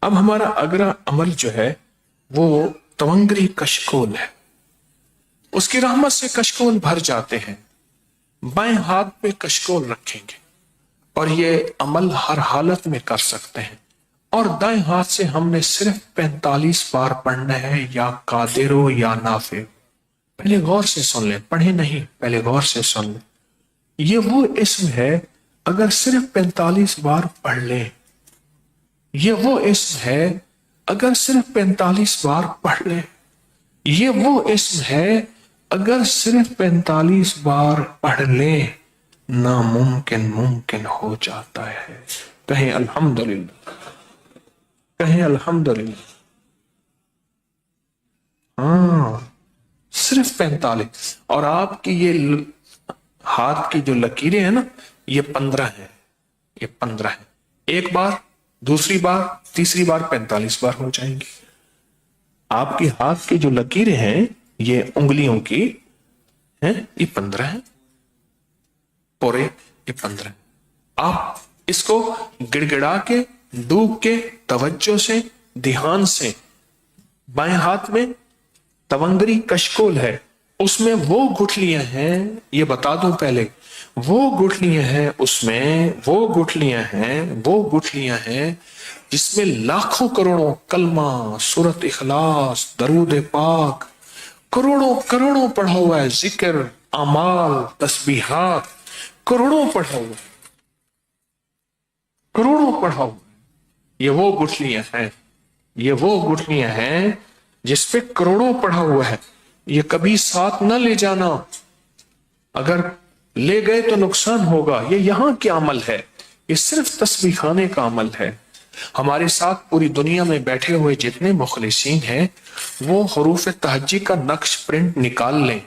اب ہمارا اگلا عمل جو ہے وہ تونگری کشکول ہے. اس کی رحمت سے کشکول بھر جاتے ہیں. بائیں ہاتھ پہ کشکول رکھیں گے اور یہ عمل ہر حالت میں کر سکتے ہیں. اور دائیں ہاتھ سے ہم نے صرف 45 بار پڑھنا ہے، یا قادر ہو یا نافع. پہلے غور سے سن لیں، پڑھیں نہیں، پہلے غور سے سن لیں. یہ وہ اسم ہے، اگر صرف 45 بار پڑھ لیں. یہ وہ اسم ہے، اگر صرف 45 بار پڑھ لیں. یہ وہ اسم ہے، اگر صرف 45 بار پڑھ لیں. ناممکن ممکن ہو جاتا ہے. کہیں الحمدللہ، کہیں الحمدللہ. ہاں، صرف 45. اور آپ کی یہ ہاتھ کی جو لکیریں ہیں نا، یہ 15 ہیں. یہ 15 ہیں. ایک بار، دوسری بار، تیسری بار 45 بار ہو جائیں گی. آپ کی ہاتھ کی جو لکیریں ہیں یہ انگلیوں کی ہیں، یہ 15 ہیں. پورے یہ 15 ہیں. آپ اس کو گڑ گڑا کے، ڈوب کے، توجہ سے، دھیان سے. بائیں ہاتھ میں تونگری کشکول ہے، اس میں وہ گٹھلیاں ہیں، یہ بتا دوں پہلے، وہ گٹھلیاں ہیں، اس میں وہ گٹھلیاں ہیں، وہ گٹھلیاں ہیں جس میں لاکھوں کروڑوں کلمہ، سورت اخلاص، درود پاک، کروڑوں کروڑوں پڑھا ہوا ہے. ذکر، اعمال، تسبیحات، کروڑوں پڑھا ہوا ہے، کروڑوں پڑھا ہوا ہے. یہ وہ گٹھلیاں ہیں، یہ وہ گٹھلیاں ہیں جس پہ کروڑوں پڑھا ہوا ہے. یہ کبھی ساتھ نہ لے جانا، اگر لے گئے تو نقصان ہوگا. یہ یہاں کیا عمل ہے؟ یہ صرف تسبیح خانے کا عمل ہے. ہمارے ساتھ پوری دنیا میں بیٹھے ہوئے جتنے مخلصین ہیں وہ حروف تہجی کا نقش پرنٹ نکال لیں،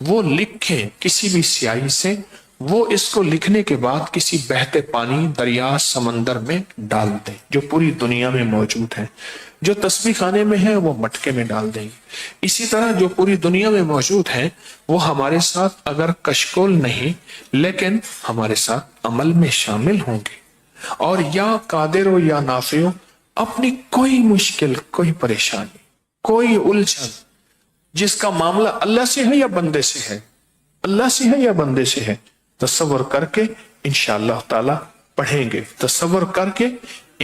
وہ لکھیں کسی بھی سیاہی سے. وہ اس کو لکھنے کے بعد کسی بہتے پانی، دریا، سمندر میں ڈال دیں، جو پوری دنیا میں موجود ہیں. جو تسبیح خانے میں ہے وہ مٹکے میں ڈال دیں گے. اسی طرح جو پوری دنیا میں موجود ہیں وہ ہمارے ساتھ اگر کشکول نہیں لیکن ہمارے ساتھ عمل میں شامل ہوں گے. اور یا قادر ہو یا نافع ہو، اپنی کوئی مشکل، کوئی پریشانی، کوئی الجھن، جس کا معاملہ اللہ سے ہے یا بندے سے ہے، اللہ سے ہے یا بندے سے ہے، تصور کر کے انشاءاللہ تعالی پڑھیں گے. تصور کر کے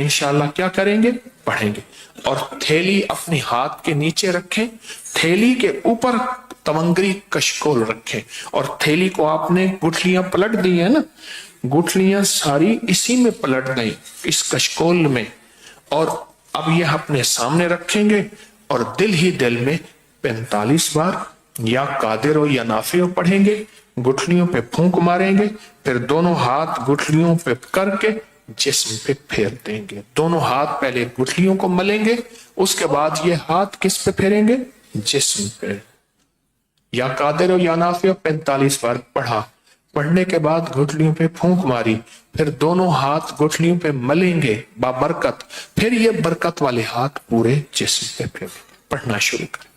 انشاءاللہ کیا کریں گے؟ پڑھیں گے. اور تھیلی اپنی ہاتھ کے نیچے رکھیں، تھیلی کے اوپر تونگری کشکول رکھیں. اور تھیلی کو آپ نے گٹھلیاں پلٹ دی ہیں نا، گٹھلیاں ساری اسی میں پلٹ گئی، اس کشکول میں. اور اب یہ اپنے سامنے رکھیں گے اور دل ہی دل میں 45 بار یا قادر ہو یا نافع ہو پڑھیں گے. گٹھلیوں پہ پھونک ماریں گے، پھر دونوں ہاتھ گٹھلیوں پہ کر کے جسم پہ پھیر دیں گے. دونوں ہاتھ پہلے گٹھلیوں کو ملیں گے، اس کے بعد یہ ہاتھ کس پہ پھیریں گے؟ جسم پہ. یا قادر ہو یا نافع ہو 45 بار پڑھا. پڑھنے کے بعد گٹھلیوں پہ پھونک ماری، پھر دونوں ہاتھ گٹھلیوں پہ ملیں گے بابرکت. پھر یہ برکت والے ہاتھ پورے جسم پہ پھیریں گے. پڑھنا شروع کریں.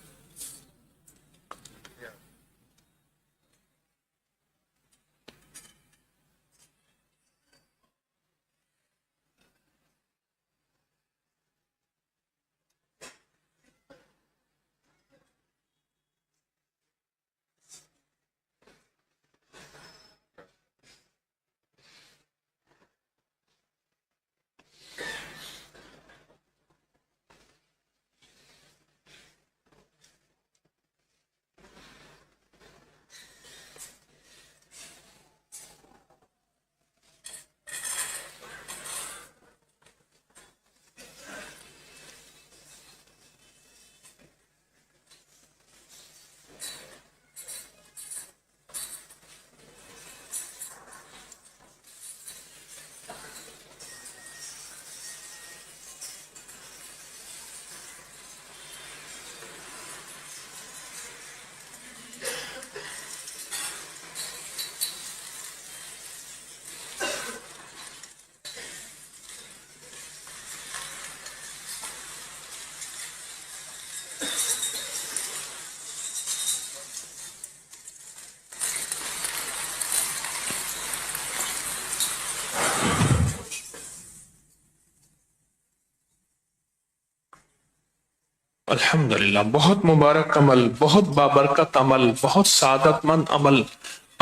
الحمدللہ، بہت مبارک عمل، بہت بابرکت عمل، بہت سعادت مند عمل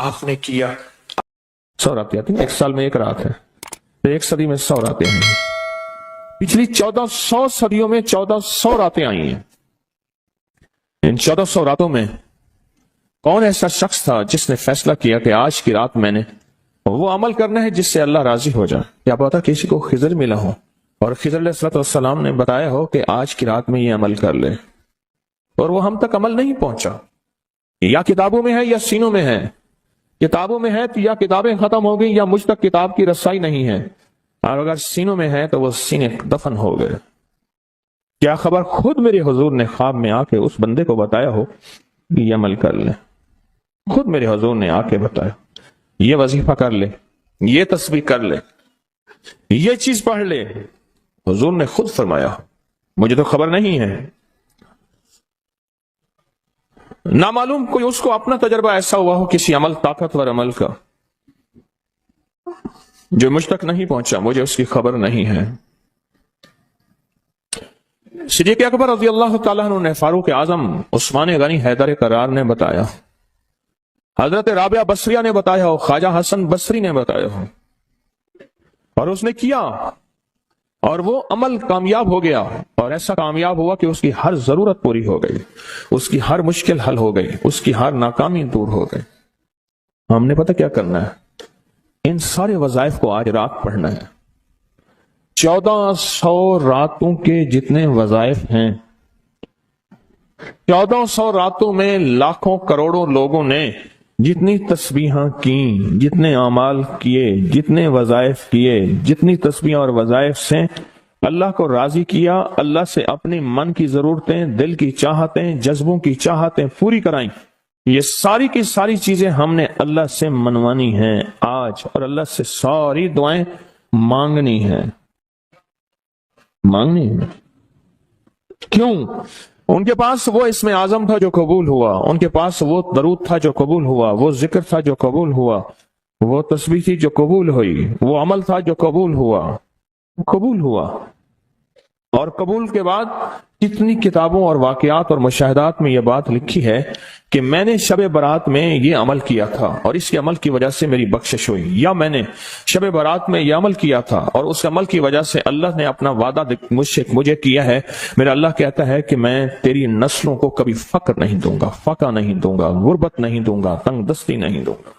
آپ نے کیا۔ 100 راتیں آتی ہیں، ایک سال میں ایک رات ہے، تو ایک صدی میں 100 راتیں ہیں۔ پچھلی 1400 صدیوں میں 1400 راتیں آئی ہیں۔ ان 1400 راتوں میں کون ایسا شخص تھا جس نے فیصلہ کیا کہ آج کی رات میں نے وہ عمل کرنا ہے جس سے اللہ راضی ہو جائے؟ کیا پتا کسی کو خضر ملا ہو اور خضر علیہ السلام نے بتایا ہو کہ آج کی رات میں یہ عمل کر لے، اور وہ ہم تک عمل نہیں پہنچا۔ یا کتابوں میں ہے یا سینوں میں ہے۔ کتابوں میں ہے تو یا کتابیں ختم ہو گئی یا مجھ تک کتاب کی رسائی نہیں ہے، اور اگر سینوں میں ہے تو وہ سینے دفن ہو گئے۔ کیا خبر خود میرے حضور نے خواب میں آ کے اس بندے کو بتایا ہو کہ یہ عمل کر لے، خود میرے حضور نے آ کے بتایا یہ وظیفہ کر لے، یہ تسبیح کر لے، یہ چیز پڑھ لے۔ حضور نے خود فرمایا، مجھے تو خبر نہیں ہے، نامعلوم کوئی اس کو اپنا تجربہ ایسا ہوا ہو کسی عمل، طاقتور عمل کا، جو مجھ تک نہیں پہنچا، مجھے اس کی خبر نہیں ہے۔ صدیق اکبر رضی اللہ تعالیٰ عنہ نے فاروق اعظم عثمان غنی حیدر کرار نے بتایا، حضرت رابعہ بصریہ نے بتایا ہو، خواجہ حسن بصری نے بتایا ہو، اور اس نے کیا، اور وہ عمل کامیاب ہو گیا، اور ایسا کامیاب ہوا کہ اس کی ہر ضرورت پوری ہو گئی، اس کی ہر مشکل حل ہو گئی، اس کی ہر ناکامی دور ہو گئی۔ ہم نے پتہ کیا کرنا ہے؟ ان سارے وظائف کو آج رات پڑھنا ہے۔ 1400 راتوں کے جتنے وظائف ہیں، 1400 راتوں میں لاکھوں کروڑوں لوگوں نے جتنی تسبیحاں کیں، جتنے اعمال کیے، جتنے وظائف کیے، جتنی تسبیحاں اور وظائف سے اللہ کو راضی کیا، اللہ سے اپنی من کی ضرورتیں، دل کی چاہتیں، جذبوں کی چاہتیں پوری کرائیں، یہ ساری کی ساری چیزیں ہم نے اللہ سے منوانی ہیں آج، اور اللہ سے ساری دعائیں مانگنی ہیں۔ مانگنی ہے کیوں؟ ان کے پاس وہ اسم اعظم تھا جو قبول ہوا، ان کے پاس وہ درود تھا جو قبول ہوا، وہ ذکر تھا جو قبول ہوا، وہ تسبیح تھی جو قبول ہوئی، وہ عمل تھا جو قبول ہوا۔ اور قبول کے بعد کتنی کتابوں اور واقعات اور مشاہدات میں یہ بات لکھی ہے کہ میں نے شب برات میں یہ عمل کیا تھا اور اس کے عمل کی وجہ سے میری بخشش ہوئی، یا میں نے شب برات میں یہ عمل کیا تھا اور اس عمل کی وجہ سے اللہ نے اپنا وعدہ مجھے کیا ہے، میرا اللہ کہتا ہے کہ میں تیری نسلوں کو کبھی فقر نہیں دوں گا، فقہ نہیں دوں گا، غربت نہیں دوں گا، تنگ دستی نہیں دوں گا۔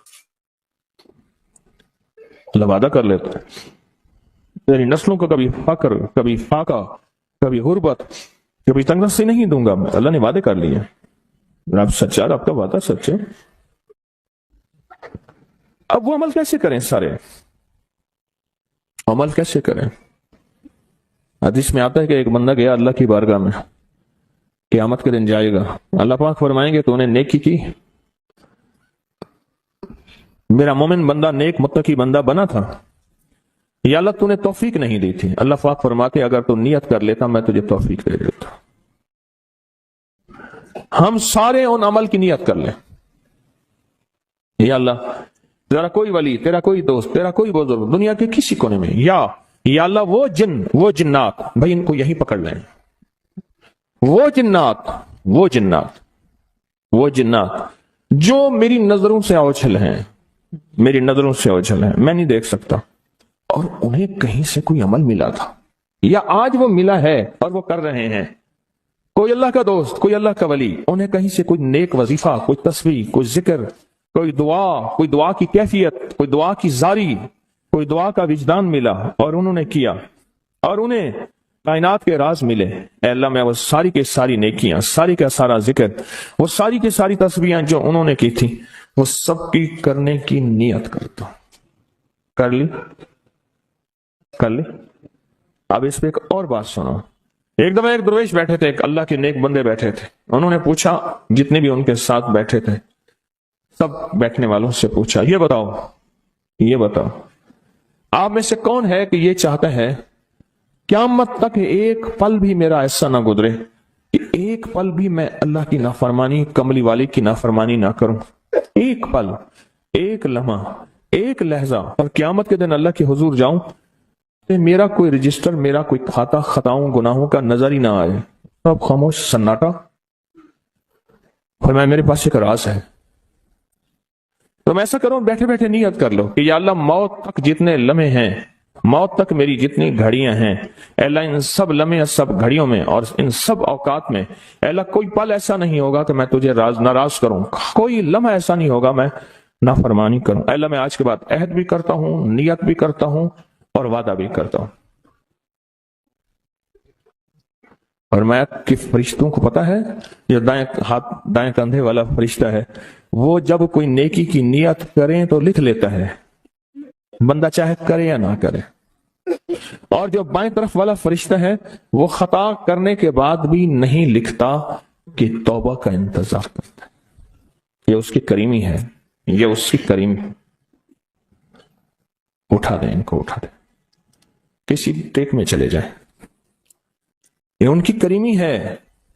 اللہ وعدہ کر لیتا ہے تیری نسلوں کو کبھی فقر، کبھی فاقہ، کبھی غربت، کبھی تنگ دستی نہیں دوں گا۔ اللہ نے وعدے کر لیے، رب سچا، آپ کا وعدہ سچ ہے۔ اب وہ عمل کیسے کریں؟ سارے عمل کیسے کریں؟ حدیث میں آتا ہے کہ ایک بندہ گیا اللہ کی بارگاہ میں، قیامت کے دن جائے گا، اللہ پاک فرمائیں گے تو نے نیکی کی، میرا مومن بندہ نیک متقی بندہ بنا تھا، یا اللہ تو نے توفیق نہیں دی تھی؟ اللہ پاک فرماتے اگر تو نیت کر لیتا میں تجھے توفیق دے دیتا۔ ہم سارے ان عمل کی نیت کر لیں، یا اللہ تیرا کوئی ولی، تیرا کوئی دوست، تیرا کوئی بزرگ دنیا کے کسی کونے میں، یا اللہ وہ جن، وہ جنات، بھائی ان کو یہی پکڑ لیں، وہ جنات جو میری نظروں سے اوجھل ہیں، میری نظروں سے اوجھل ہیں، میں نہیں دیکھ سکتا، اور انہیں کہیں سے کوئی عمل ملا تھا یا آج وہ ملا ہے اور وہ کر رہے ہیں، کوئی اللہ کا دوست، کوئی اللہ کا ولی، انہیں کہیں سے کوئی نیک وظیفہ، کوئی تسبیح، کوئی ذکر، کوئی دعا کی کیفیت، کوئی دعا کی زاری، کوئی دعا کا وجدان ملا اور انہوں نے کیا، اور انہیں کائنات کے راز ملے۔ اے اللہ میں وہ ساری کے ساری نیکیاں، ساری کا سارا ذکر، وہ ساری کی ساری تسبیحاں جو انہوں نے کی تھی، وہ سب کی کرنے کی نیت کرتا ہوں۔ کر لی؟ اب اس پہ ایک اور بات سنو۔ ایک دفعہ ایک درویش بیٹھے تھے، ایک اللہ کے نیک بندے بیٹھے تھے، انہوں نے پوچھا، جتنے بھی ان کے ساتھ بیٹھے تھے سب بیٹھنے والوں سے پوچھا، یہ بتاؤ آپ میں سے کون ہے کہ یہ چاہتا ہے قیامت تک ایک پل بھی میرا ایسا نہ گزرے کہ ایک پل بھی میں اللہ کی نافرمانی، کملی والی کی نافرمانی نہ کروں، ایک پل، ایک لمحہ، ایک لہجہ، اور قیامت کے دن اللہ کے حضور جاؤں، میرا کوئی رجسٹر، میرا کوئی کھاتا خطاؤں گناہوں کا نظر ہی نہ آئے، اب خاموش سناٹا. فرمایا میرے پاس ایک راز ہے. تم ایسا کرو بیٹھے بیٹھے نیت کر لو کہ یا اللہ موت تک جتنے لمحے ہیں، موت تک میری جتنی گھڑیاں ہیں، اے اللہ ان سب لمحے سب گھڑیوں میں اور ان سب اوقات میں اے اللہ کوئی پل ایسا نہیں ہوگا کہ میں تجھے ناراض کروں، کوئی لمحہ ایسا نہیں ہوگا میں نافرمانی کروں. اے اللہ میں آج کے بعد عہد بھی کرتا ہوں، نیت بھی کرتا ہوں اور وعدہ بھی کرتا ہوں. اور میں کہ فرشتوں کو پتا ہے جو دائیں کندھے والا فرشتہ ہے وہ جب کوئی نیکی کی نیت کریں تو لکھ لیتا ہے، بندہ چاہے کرے یا نہ کرے. اور جو بائیں طرف والا فرشتہ ہے وہ خطا کرنے کے بعد بھی نہیں لکھتا کہ توبہ کا انتظار کرتا ہے. یہ اس کی کریمی ہے، یہ اس کی کریمی. اٹھا دیں ان کو، اٹھا دیں، کسی ٹیک میں چلے جائیں. یہ ان کی کریمی ہے،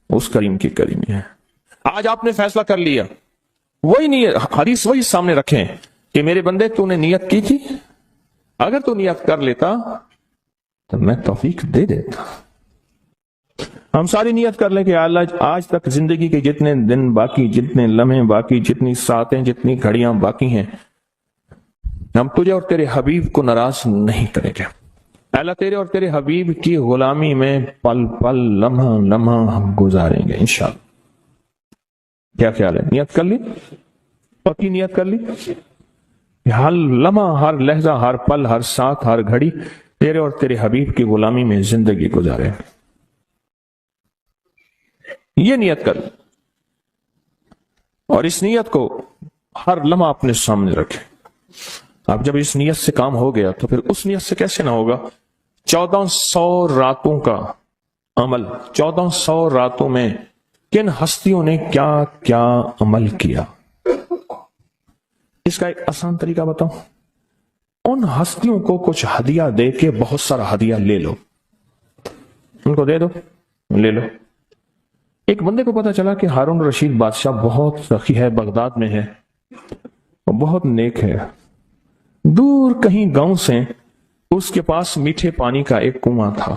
اس کریم کی کریمی ہے. آج آپ نے فیصلہ کر لیا، وہی نیت، حدیث وہی سامنے رکھیں کہ میرے بندے تو نے نیت کی تھی، اگر تو نیت کر لیتا تو میں توفیق دے دیتا. ہم ساری نیت کر لیں کہ اللہ آج تک زندگی کے جتنے دن باقی، جتنے لمحے باقی، جتنی ساعتیں، جتنی گھڑیاں باقی ہیں، ہم تجھے اور تیرے حبیب کو ناراض نہیں کریں گے. اللہ تیرے اور تیرے حبیب کی غلامی میں پل پل لمحہ لمحہ ہم گزاریں گے انشاءاللہ. کیا خیال ہے؟ نیت کر لی، پکی نیت کر لی، ہر لمحہ، ہر لہجہ، ہر پل، ہر ساتھ، ہر گھڑی تیرے اور تیرے حبیب کی غلامی میں زندگی گزارے. یہ نیت کر، اور اس نیت کو ہر لمحہ اپنے سامنے رکھے. اب جب اس نیت سے کام ہو گیا تو پھر اس نیت سے کیسے نہ ہوگا؟ 1400 راتوں کا عمل، 1400 راتوں میں کن ہستیوں نے کیا کیا عمل کیا، اس کا ایک آسان طریقہ بتاؤں. ان ہستیوں کو کچھ ہدیہ دے کے بہت سارا ہدیہ لے لو، ان کو دے دو، لے لو. ایک بندے کو پتا چلا کہ ہارون رشید بادشاہ بہت سخی ہے، بغداد میں ہے، وہ بہت نیک ہے. دور کہیں گاؤں سے اس کے پاس میٹھے پانی کا ایک کنواں تھا.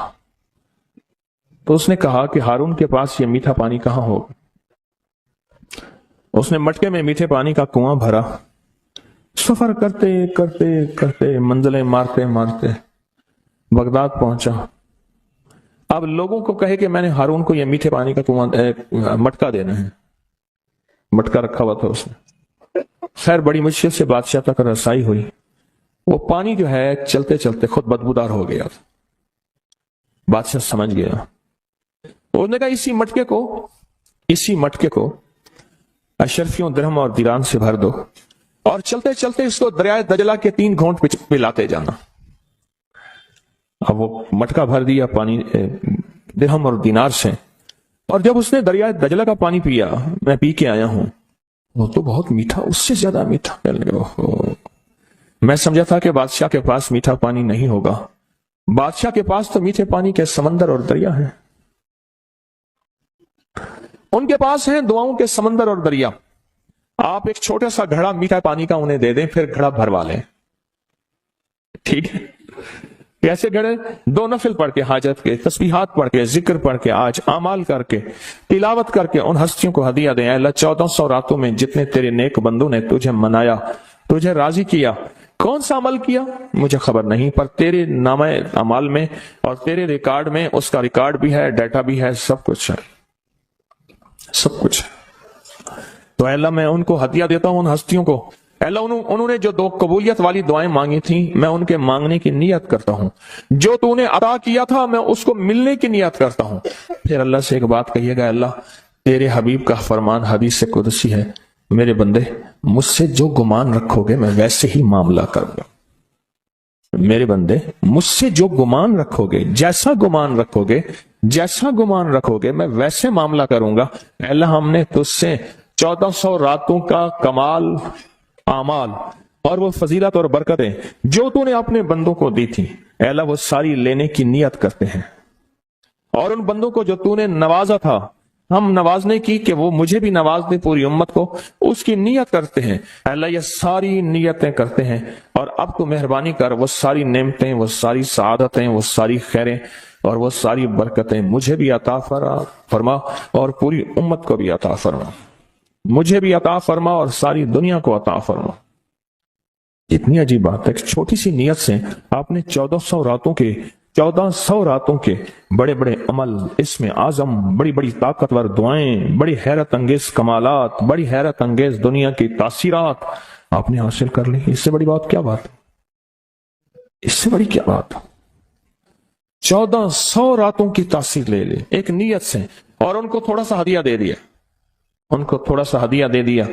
تو اس نے کہا کہ ہارون کے پاس یہ میٹھا پانی کہاں ہوگا. اس نے مٹکے میں میٹھے پانی کا کنواں بھرا. سفر کرتے کرتے کرتے، منزلیں مارتے مارتے بغداد پہنچا. اب لوگوں کو کہے کہ میں نے ہارون کو یہ میٹھے پانی کا کنواں مٹکا دینا ہے. مٹکا رکھا ہوا تھا اس نے. خیر بڑی مشکل سے بادشاہ تک رسائی ہوئی. وہ پانی جو ہے چلتے چلتے خود بدبودار ہو گیا. بادشاہ سمجھ گیا. انہوں نے کہا اسی مٹکے کو اشرفیوں، درہم اور دیران سے بھر دو اور چلتے چلتے اس کو دریائے دجلہ کے 3 گھونٹ پلاتے جانا. اب وہ مٹکا بھر دیا پانی درہم اور دینار سے، اور جب اس نے دریائے دجلہ کا پانی پیا، میں پی کے آیا ہوں، وہ تو بہت میٹھا، اس سے زیادہ میٹھا. میں سمجھا تھا کہ بادشاہ کے پاس میٹھا پانی نہیں ہوگا. بادشاہ کے پاس تو میٹھے پانی کے سمندر اور دریا ہیں. ان کے پاس ہیں دعاؤں کے سمندر اور دریا. آپ ایک چھوٹا سا گھڑا میٹھا پانی کا انہیں دے دیں، پھر گھڑا بھروا لیں. ٹھیک ہے؟ کیسے گھڑے؟ 2 نفل پڑھ کے، حاجت کے، تسبیحات پڑھ کے، ذکر پڑھ کے، آج اعمال کر کے، تلاوت کر کے ان ہستیوں کو ہدیہ دیں. اللہ 1400 راتوں میں جتنے تیرے نیک بندوں نے تجھے منایا، تجھے راضی کیا، کون سا عمل کیا مجھے خبر نہیں، پر تیرے نامہ اعمال میں اور تیرے ریکارڈ میں اس کا ریکارڈ بھی ہے، ڈیٹا بھی ہے، سب کچھ ہے، سب کچھ. تو اے اللہ میں ان کو ہدیہ دیتا ہوں، ان ہستیوں کو. اے اللہ انہوں نے جو 2 قبولیت والی دعائیں مانگی تھیں، میں ان کے مانگنے کی نیت کرتا ہوں. جو تو نے عطا کیا تھا میں اس کو ملنے کی نیت کرتا ہوں. پھر اللہ سے ایک بات کہیے گا، اللہ تیرے حبیب کا فرمان حدیث قدسی ہے، میرے بندے مجھ سے جو گمان رکھو گے میں ویسے ہی معاملہ کروں گا. میرے بندے مجھ سے جو گمان رکھو گے، جیسا گمان رکھو گے، جیسا گمان رکھو گے میں ویسے معاملہ کروں گا. اے اللہ ہم نے تجھ سے 1400 راتوں کا کمال اعمال اور وہ فضیلت اور برکتیں جو تو نے اپنے بندوں کو دی تھی، اے اللہ وہ ساری لینے کی نیت کرتے ہیں. اور ان بندوں کو جو تو نے نوازا تھا، ہم نوازنے کی کہ وہ مجھے بھی نواز دے، پوری امت کو، اس کی نیت کرتے ہیں. اے اللہ یہ ساری نیتیں کرتے ہیں، اور اب تو مہربانی کر وہ ساری نعمتیں، وہ ساری سعادتیں، وہ ساری خیریں اور وہ ساری برکتیں مجھے بھی عطا فرما اور پوری امت کو بھی عطا فرما، مجھے بھی عطا فرما اور ساری دنیا کو عطا فرما۔ اتنی عجیب بات ہے کہ چھوٹی سی نیت سے آپ نے 1400 راتوں کے بڑے بڑے عمل، اس میں اعظم، بڑی بڑی طاقتور دعائیں، بڑی حیرت انگیز کمالات، بڑی حیرت انگیز دنیا کی تاثیرات آپ نے حاصل کر لی۔ اس سے بڑی بات کیا بات ہے؟ اس سے بڑی کیا بات؟ 1400 راتوں کی تاثیر لے لے ایک نیت سے، اور ان کو تھوڑا سا ہدیہ دے دیا، ان کو تھوڑا سا ہدیہ دے دیا،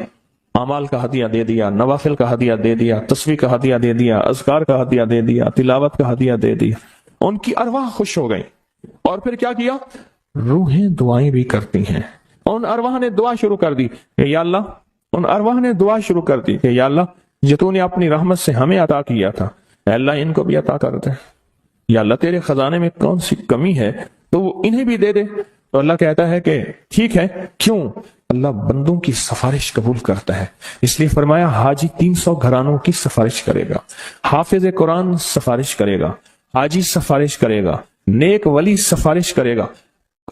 اعمال کا ہدیہ دے دیا، نوافل کا ہدیہ دے دیا، تسبیح کا ہدیہ دے دیا، اذکار کا ہدیہ دے دیا، تلاوت کا ہدیہ دے دیا۔ ان کی ارواح خوش ہو گئی، اور پھر کیا کیا؟ روحیں دعائیں بھی کرتی ہیں۔ ان ارواح نے دعا شروع کر دی کہ یا اللہ، ان ارواح نے دعا شروع کر دی کہ یا اللہ، جو تو نے اپنی رحمت سے ہمیں عطا کیا تھا، اے اللہ ان کو بھی عطا کر دے۔ یا اللہ تیرے خزانے میں کون سی کمی ہے تو وہ انہیں بھی دے دے۔ تو اللہ کہتا ہے کہ ٹھیک ہے، کیوں؟ اللہ بندوں کی سفارش قبول کرتا ہے، اس لیے فرمایا حاجی 300 گھرانوں کی سفارش کرے گا، حافظ قرآن سفارش کرے گا، حاجی سفارش کرے گا، نیک ولی سفارش کرے گا۔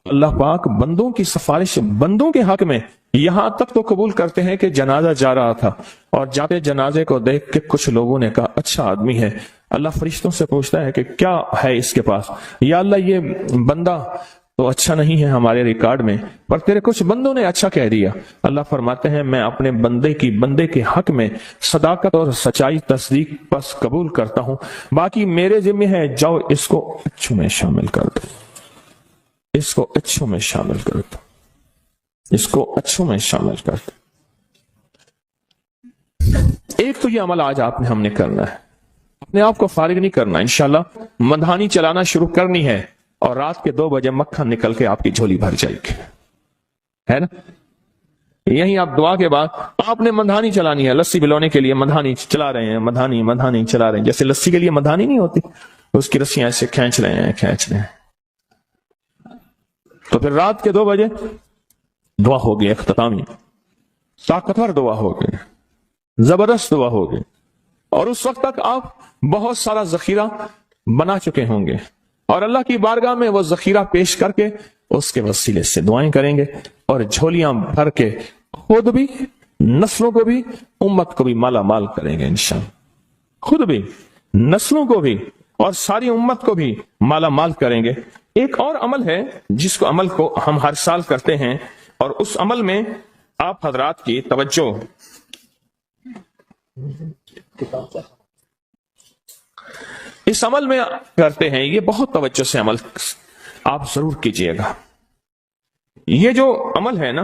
اللہ پاک بندوں کی سفارش بندوں کے حق میں یہاں تک تو قبول کرتے ہیں کہ جنازہ جا رہا تھا، اور جاتے جنازے کو دیکھ کے کچھ لوگوں نے کہا اچھا آدمی ہے، اللہ فرشتوں سے پوچھتا ہے کہ کیا ہے اس کے پاس؟ یا اللہ یہ بندہ تو اچھا نہیں ہے ہمارے ریکارڈ میں، پر تیرے کچھ بندوں نے اچھا کہہ دیا۔ اللہ فرماتے ہیں میں اپنے بندے کے حق میں صداقت اور سچائی تصدیق پس قبول کرتا ہوں، باقی میرے ذمہ ہے، جاؤ اس کو اچھوں میں شامل کر دو، اس کو اچھوں میں شامل کر دو، اس کو اچھوں میں شامل کر دو۔ ایک تو یہ عمل آج آپ نے ہم نے کرنا ہے، اپنے آپ کو فارغ نہیں کرنا، انشاءاللہ مدھانی چلانا شروع کرنی ہے، اور رات کے 2 بجے مکھن نکل کے آپ کی جھولی بھر جائے گی، ہے نا؟ یہیں آپ دعا کے بعد آپ نے مدھانی چلانی ہے، لسی بلونے کے لیے مدھانی چلا رہے ہیں، مدھانی چلا رہے ہیں، جیسے لسی کے لیے مدھانی نہیں ہوتی، اس کی رسیاں ایسے کھینچ رہے ہیں۔ تو پھر رات کے 2 بجے دعا ہوگی، اختتامی طاقتور دعا ہوگی، زبردست دعا ہوگی، اور اس وقت تک آپ بہت سارا ذخیرہ بنا چکے ہوں گے، اور اللہ کی بارگاہ میں وہ ذخیرہ پیش کر کے اس کے وسیلے سے دعائیں کریں گے، اور جھولیاں بھر کے خود بھی، نسلوں کو بھی، امت کو بھی مالا مال کریں گے انشاءاللہ، خود بھی، نسلوں کو بھی، اور ساری امت کو بھی مالا مال کریں گے۔ ایک اور عمل ہے جس کو عمل کو ہم ہر سال کرتے ہیں، اور اس عمل میں آپ حضرات کی توجہ، اس عمل میں کرتے ہیں، یہ بہت توجہ سے عمل آپ ضرور کیجئے گا۔ یہ جو عمل ہے نا،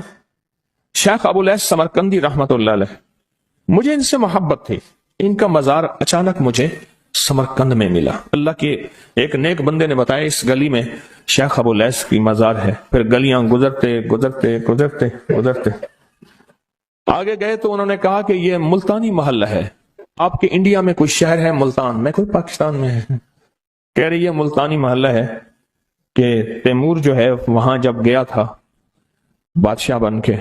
شیخ ابو الیث سمرقندی رحمت اللہ علیہ، مجھے ان سے محبت تھی، ان کا مزار اچانک مجھے سمرقند میں ملا، اللہ کے ایک نیک بندے نے بتایا اس گلی میں شیخ ابو الیث کی مزار ہے، پھر گلیاں گزرتے آگے گئے تو انہوں نے کہا کہ یہ ملتانی محلہ ہے، آپ کے انڈیا میں کوئی شہر ہے ملتان؟ میں کوئی پاکستان میں ہے، کہہ رہی یہ ملتانی محلہ ہے کہ تیمور جو ہے وہاں جب گیا تھا بادشاہ بن کے،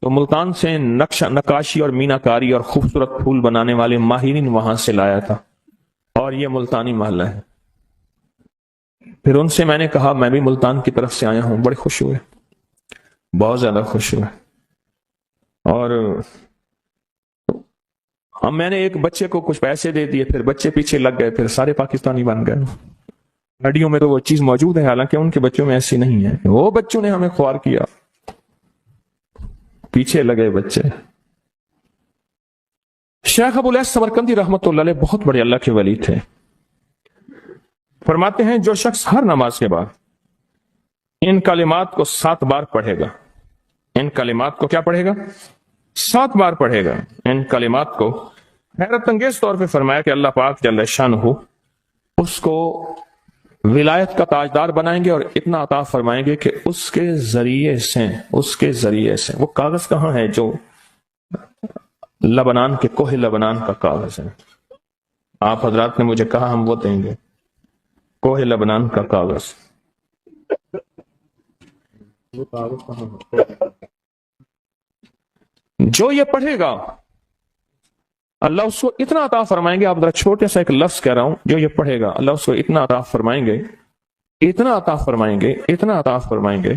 تو ملتان سے نقاشی اور میناکاری اور خوبصورت پھول بنانے والے ماہرین وہاں سے لایا تھا، اور یہ ملتانی محلہ ہے۔ پھر ان سے میں نے کہا میں بھی ملتان کی طرف سے آیا ہوں، بڑے خوش ہوئے، بہت زیادہ خوش ہوئے، اور ہم میں نے ایک بچے کو کچھ پیسے دے دیے، پھر بچے پیچھے لگ گئے، پھر سارے پاکستانی بن گئے۔ ہڈیوں میں تو وہ چیز موجود ہے، حالانکہ ان کے بچوں میں ایسی نہیں ہے، وہ بچوں نے ہمیں خوار کیا، پیچھے لگے بچے۔ شیخ ابو الیث سمرقندی رحمت اللہ علیہ بہت بڑے اللہ کے ولی تھے، فرماتے ہیں جو شخص ہر نماز کے بعد ان کلمات کو 7 بار پڑھے گا، ان کلمات کو کیا پڑھے گا؟ 7 بار پڑھے گا۔ ان کلمات کو حیرت انگیز طور پہ فرمایا کہ اللہ پاک جل شانہ اس کو ولایت کا تاجدار بنائیں گے، اور اتنا عطا فرمائیں گے کہ اس کے ذریعے سے وہ کاغذ کہاں ہے جو لبنان کے کوہ لبنان کا کاغذ ہے، آپ حضرات نے مجھے کہا ہم وہ دیں گے، کوہ لبنان کا کاغذ، جو یہ پڑھے گا اللہ اس کو اتنا عطا فرمائیں گے۔ آپ ذرا چھوٹے سا ایک لفظ کہہ رہا ہوں، جو یہ پڑھے گا اللہ اس کو اتنا عطا فرمائیں گے اتنا عطا فرمائیں گے، اتنا عطا فرمائیں گے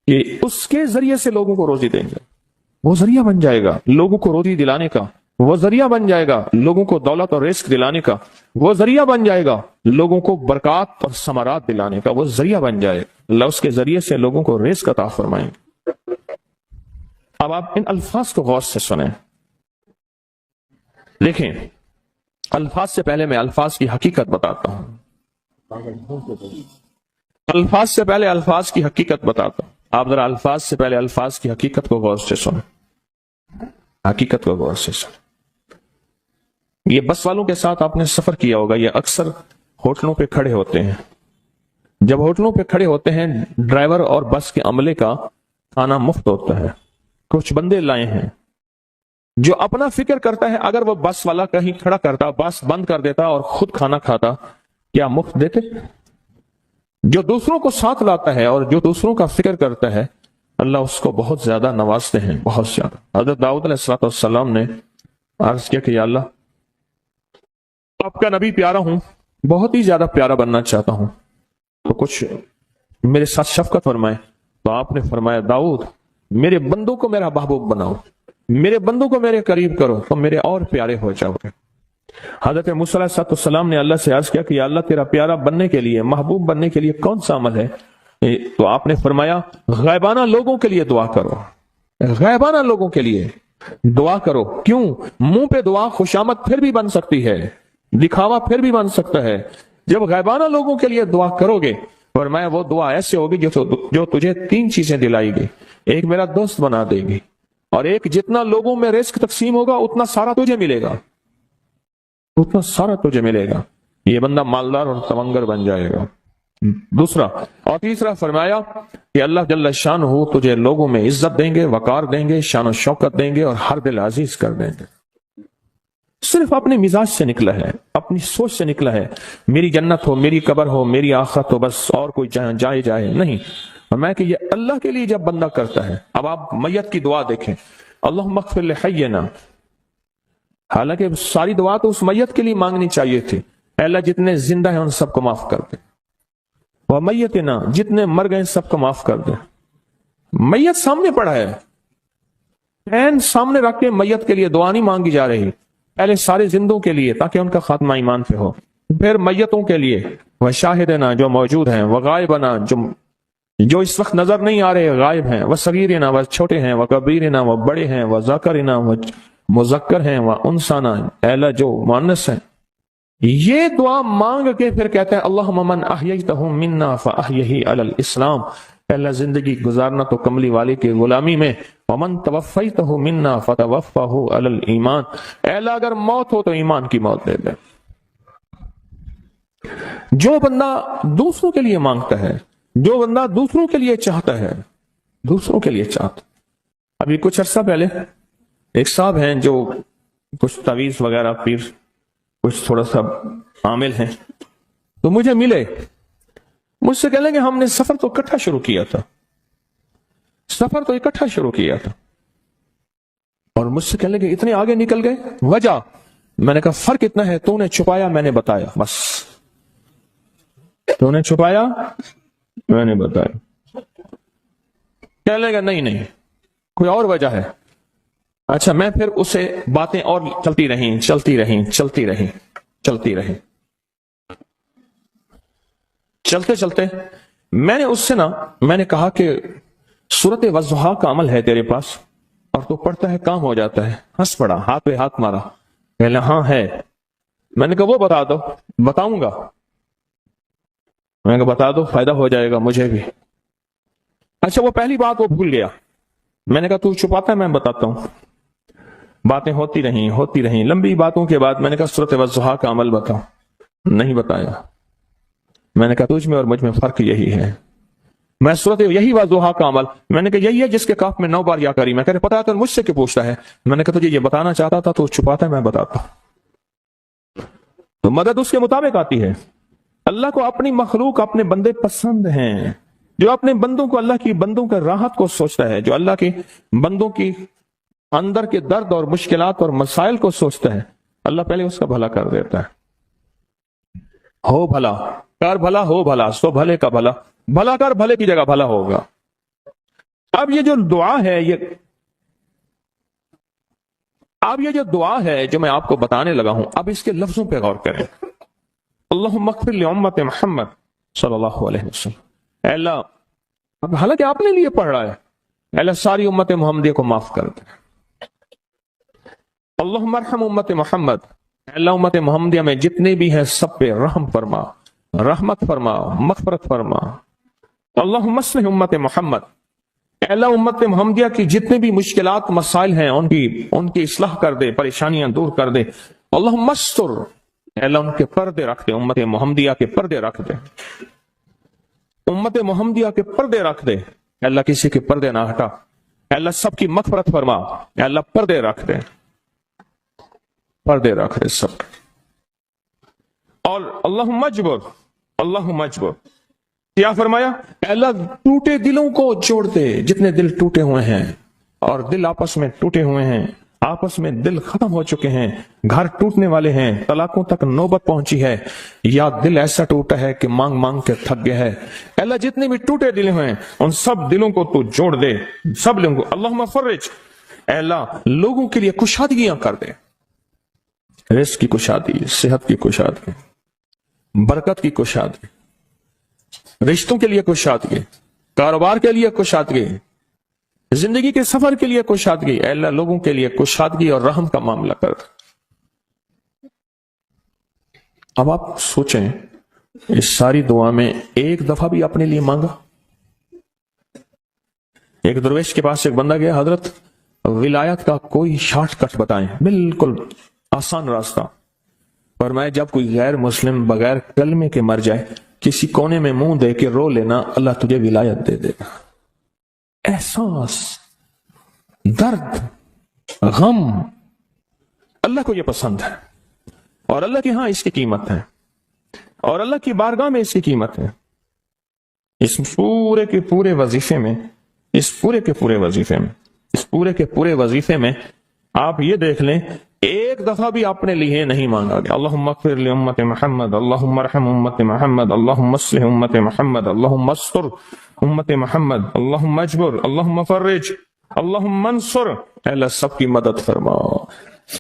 کہ اس کے ذریعے سے لوگوں کو روزی دیں گے، وہ ذریعہ بن جائے گا لوگوں کو روزی دلانے کا، وہ ذریعہ بن جائے گا لوگوں کو دولت اور رزق دلانے کا، وہ ذریعہ بن جائے گا لوگوں کو برکات اور ثمرات دلانے کا، وہ ذریعہ بن جائے گا، اللہ اس کے ذریعے سے لوگوں کو رزق عطا فرمائیں گے۔ اب آپ ان الفاظ کو غور سے سنیں، دیکھیں الفاظ سے پہلے میں الفاظ کی حقیقت بتاتا ہوں، الفاظ سے پہلے الفاظ کی حقیقت بتاتا ہوں، آپ ذرا الفاظ سے پہلے الفاظ کی حقیقت کو غور سے سنیں، حقیقت کو غور سے سنیں۔ یہ بس والوں کے ساتھ آپ نے سفر کیا ہوگا، یہ اکثر ہوٹلوں پہ کھڑے ہوتے ہیں، جب ہوٹلوں پہ کھڑے ہوتے ہیں ڈرائیور اور بس کے عملے کا کھانا مفت ہوتا ہے، کچھ بندے لائے ہیں جو اپنا فکر کرتا ہے اگر وہ بس والا کہیں کھڑا کرتا، بس بند کر دیتا اور خود کھانا کھاتا، کیا مفت دیتے؟ جو دوسروں کو ساتھ لاتا ہے اور جو دوسروں کا فکر کرتا ہے اللہ اس کو بہت زیادہ نوازتے ہیں، بہت زیادہ۔ حضرت داؤد علیہ السلام نے عرض کیا کہ یا اللہ آپ کا نبی پیارا ہوں، بہت ہی زیادہ پیارا بننا چاہتا ہوں، تو کچھ میرے ساتھ شفقت فرمائے۔ تو آپ نے فرمایا داؤد میرے بندوں کو میرا محبوب بناؤ، میرے بندوں کو میرے قریب کرو تو میرے اور پیارے ہو جاؤ گے۔ حضرت موسیٰ علیہ السلام نے اللہ سے عرض کیا کہ یا اللہ تیرا پیارا بننے کے لیے، محبوب بننے کے لیے کون سا عمل ہے؟ تو آپ نے فرمایا غائبانہ لوگوں کے لیے دعا کرو، غائبانہ لوگوں کے لیے دعا کرو۔ کیوں؟ منہ پہ دعا خوشامد پھر بھی بن سکتی ہے، دکھاوا پھر بھی بن سکتا ہے، جب غائبانہ لوگوں کے لیے دعا کرو گے فرمایا وہ دعا ایسے ہوگی جو تجھے 3 چیزیں دلائے گی، ایک میرا دوست بنا دے گی، اور ایک جتنا لوگوں میں رزق تقسیم ہوگا اتنا سارا تجھے ملے گا، اتنا سارا تجھے ملے گا، یہ بندہ مالدار اور تونگر بن جائے گا۔ دوسرا اور تیسرا فرمایا کہ اللہ جل شانہ تجھے لوگوں میں عزت دیں گے، وقار دیں گے، شان و شوکت دیں گے اور ہر دل عزیز کر دیں گے۔ صرف اپنے مزاج سے نکلا ہے، اپنی سوچ سے نکلا ہے میری جنت ہو، میری قبر ہو، میری آخرت ہو، بس اور کوئی جائے نہیں۔ فرمایا کہ یہ اللہ کے لیے جب بندہ کرتا ہے۔ اب آپ میت کی دعا دیکھیں، اللہم اغفر لحینا، حالانکہ ساری دعا تو اس میت کے لیے مانگنی چاہیے تھی، اے اللہ جتنے زندہ ہیں ان سب کو معاف کر دے، ومیتنا جتنے مر گئے سب کو معاف کر دے۔ میت سامنے پڑا ہے، پین سامنے رکھ کے میت کے لیے دعا نہیں مانگی جا رہی، پہلے سارے زندوں کے لیے تاکہ ان کا خاتمہ ایمان پہ ہو، پھر میتوں کے لیے، وشاہدنا جو موجود ہیں، وغائبنا جو اس وقت نظر نہیں آ رہے غائب ہیں، وصغیرنا وہ چھوٹے ہیں، وکبیرنا وہ بڑے ہیں، وذکرنا وہ مذکر ہیں، وانثانا اے اللہ جو مؤنث ہیں۔ یہ دعا مانگ کے پھر کہتے ہیں اللہم من احییتہ منا فاحیہ علی الاسلام، پہلا زندگی گزارنا تو کملی والے کی غلامی میں، ومن توفیتہ منا فتوفہ علی الایمان، اے اللہ اگر موت ہو تو ایمان کی موت دے دے۔ جو بندہ دوسروں کے لیے مانگتا ہے، جو بندہ دوسروں کے لیے چاہتا ہے، دوسروں کے لیے چاہتا۔ ابھی کچھ عرصہ پہلے ایک صاحب ہیں جو کچھ تعویذ وغیرہ پیر کچھ تھوڑا سا عامل ہیں، تو مجھے ملے، مجھ سے کہنے لگے ہم نے سفر تو اکٹھا شروع کیا تھا، سفر تو اکٹھا شروع کیا تھا، اور مجھ سے کہنے لگے اتنے آگے نکل گئے، وجہ؟ میں نے کہا فرق اتنا ہے تو نے چھپایا میں نے بتایا، بس تو نے چھپایا میں نے بتایا۔ کہنے لگا نہیں کوئی اور وجہ ہے۔ اچھا میں پھر اسے باتیں اور چلتی رہیں چلتے میں نے اس سے میں نے کہا کہ سورت والضحیٰ کا عمل ہے تیرے پاس اور تو پڑھتا ہے کام ہو جاتا ہے؟ ہنس پڑا، ہاتھ پہ ہاتھ مارا، کہنے ہاں ہے۔ میں نے کہا وہ بتا دو۔ بتاؤں گا، میں نے کہا بتا دو فائدہ ہو جائے گا مجھے بھی۔ اچھا وہ پہلی بات وہ بھول گیا، میں نے کہا تو چھپاتا ہے میں بتاتا ہوں۔ باتیں ہوتی رہیں لمبی باتوں کے بعد میں نے کہا سورۃ والضحیٰ کا عمل بتاؤ، نہیں بتایا۔ میں نے کہا تجھ میں اور مجھ میں فرق یہی ہے، میں سورۃ یہی والضحیٰ کا عمل، میں نے کہا یہی ہے جس کے کاف میں 9 بار یا کری، میں کہہ رہے پتا ہے تو مجھ سے کیوں پوچھتا ہے؟ میں نے کہا تجھے یہ بتانا چاہتا تھا تو چھپاتا ہے میں بتاتا ہوں۔ تو مدد اس کے مطابق آتی ہے۔ اللہ کو اپنی مخلوق اپنے بندے پسند ہیں، جو اپنے بندوں کو اللہ کی بندوں کے راحت کو سوچتا ہے، جو اللہ کے بندوں کی اندر کے درد اور مشکلات اور مسائل کو سوچتا ہے، اللہ پہلے اس کا بھلا کر دیتا ہے۔ ہو بھلا کر بھلا ہو بھلا سو بھلے کا بھلا، بھلا کر بھلے کی جگہ بھلا ہوگا۔ اب یہ جو دعا ہے یہ جو دعا ہے جو میں آپ کو بتانے لگا ہوں، اب اس کے لفظوں پہ غور کریں۔ اللہم اغفر لامت محمد صلی اللہ علیہ وسلم، اے اللہ، اب حالانکہ آپ نے لیے پڑھ رہا ہے، اے اللہ ساری امت محمدیہ کو معاف کر دے۔ اللہم ارحم امت محمد، اے اللہ امت محمدیہ میں جتنے بھی ہیں سب پہ رحم فرما، رحمت فرما، مغفرت فرما۔ اللہم اصلح امت محمد، اے اللہ امت محمدیہ کی جتنے بھی مشکلات مسائل ہیں ان کی اصلاح کر دے، پریشانیاں دور کر دے۔ اللہم استر، اے اللہ ان کے پردے رکھ دے، امت محمدیہ کے پردے رکھ دے، امت محمدیہ کے پردے رکھ دے، اے اللہ کسی کے پردے نہ ہٹا، اے اللہ سب کی مغفرت فرما، اے اللہ پردے رکھ دے، پردے رکھ دے سب۔ اور اللہم اجبر، کیا فرمایا؟ اے اللہ ٹوٹے دلوں کو جوڑ دے، جتنے دل ٹوٹے ہوئے ہیں اور دل آپس میں ٹوٹے ہوئے ہیں، آپس میں دل ختم ہو چکے ہیں، گھر ٹوٹنے والے ہیں، طلاقوں تک نوبت پہنچی ہے، یا دل ایسا ٹوٹا ہے کہ مانگ مانگ کے تھک گیا ہے، اے اللہ جتنے بھی ٹوٹے دل ہیں ان سب دلوں کو تو جوڑ دے، سب لوگوں کو۔ اللہم فرج، اے اللہ لوگوں کے لیے کشادگیاں کر دے، رزق کی کشادگی، صحت کی کشادگی، برکت کی کشادگی، رشتوں کے لیے کشادگی، کاروبار کے لیے کشادگی، زندگی کے سفر کے لیے کشادگی، اے اللہ لوگوں کے لیے کشادگی اور رحم کا معاملہ کر۔ اب آپ سوچیں اس ساری دعا میں ایک دفعہ بھی اپنے لیے مانگا؟ ایک درویش کے پاس ایک بندہ گیا، حضرت ولایت کا کوئی شارٹ کٹ بتائیں، بالکل آسان راستہ۔ فرمایا جب کوئی غیر مسلم بغیر کلمے کے مر جائے، کسی کونے میں منہ دے کے رو لینا، اللہ تجھے ولایت دے دے گا۔ احساس، درد، غم، اللہ کو یہ پسند ہے، اور اللہ کے ہاں اس کی قیمت ہے، اور اللہ کی بارگاہ میں اس کی قیمت ہے۔ اس پورے کے پورے وظیفے میں آپ یہ دیکھ لیں ایک دفعہ بھی اپنے لیے نہیں مانگا گیا۔ اللہم اغفر لامت محمد، اللہم ارحم امت محمد، اللہم اصلح امت محمد، اللہم استر امت محمد، اللہم اجبر، اللہم فرج، اللہم انصر، اے اللہ سب کی مدد فرما۔